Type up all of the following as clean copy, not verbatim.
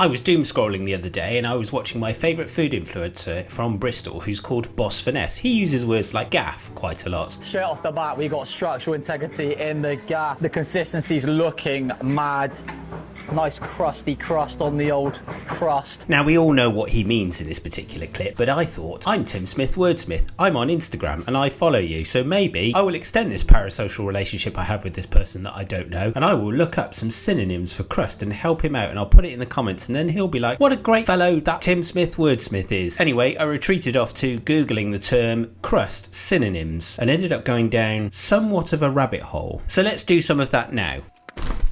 I was doom scrolling the other day and I was watching my favourite food influencer from Bristol who's called Boss Finesse. He uses words like gaff quite a lot. Straight off the bat, we got structural integrity in the gaff. The consistency's looking mad. Nice crusty crust on the old crust. Now we all know what he means in this particular clip, but I thought, I'm Tim Smith Wordsmith, I'm on Instagram and I follow you, so maybe I will extend this parasocial relationship I have with this person that I don't know, and I will look up some synonyms for crust and help him out, and I'll put it in the comments, and then he'll be like, what a great fellow that Tim Smith Wordsmith is. Anyway, I retreated off to Googling the term crust synonyms and ended up going down somewhat of a rabbit hole. So let's do some of that now.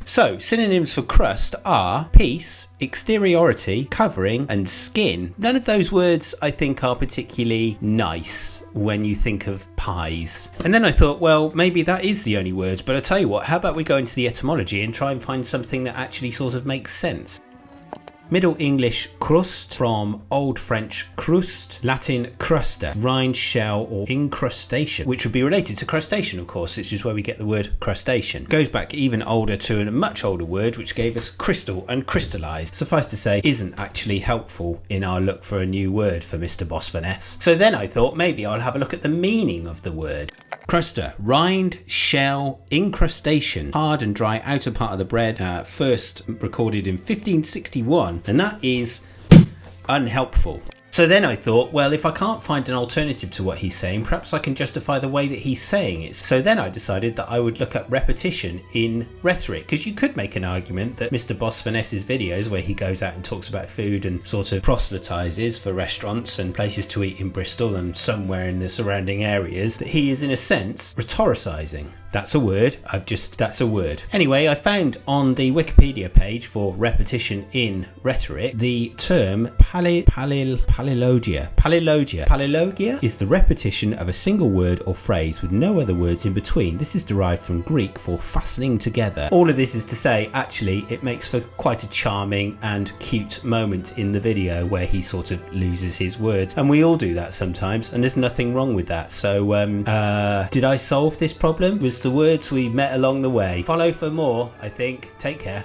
So, synonyms for crust are piece, exteriority, covering, and skin. None of those words I think are particularly nice when you think of pies. And then I thought, well, maybe that is the only word, but I tell you what, how about we go into the etymology and try and find something that actually sort of makes sense. Middle English crust from Old French crust, Latin crusta, rind, shell or incrustation, which would be related to crustacean, of course, which is where we get the word crustacean. Goes back even older to a much older word which gave us crystal and crystallized. Suffice to say, isn't actually helpful in our look for a new word for Mr. Boss Finesse. So then I thought maybe I'll have a look at the meaning of the word. Crusta, rind, shell, incrustation, hard and dry outer part of the bread, first recorded in 1561, and that is unhelpful. So then I thought, well, if I can't find an alternative to what he's saying, perhaps I can justify the way that he's saying it. So then I decided that I would look up repetition in rhetoric, because you could make an argument that Mr. Boss Finesse's videos, where he goes out and talks about food and sort of proselytises for restaurants and places to eat in Bristol and somewhere in the surrounding areas, that he is in a sense rhetoricizing. That's a word. That's a word. Anyway, I found on the Wikipedia page for repetition in rhetoric the term pallilogia. Pallilogia is the repetition of a single word or phrase with no other words in between. This is derived from Greek for fastening together. All of this is to say, actually, it makes for quite a charming and cute moment in the video where he sort of loses his words. And we all do that sometimes, and there's nothing wrong with that. So, did I solve this problem? Was the words we met along the way. Follow for more, I think. Take care.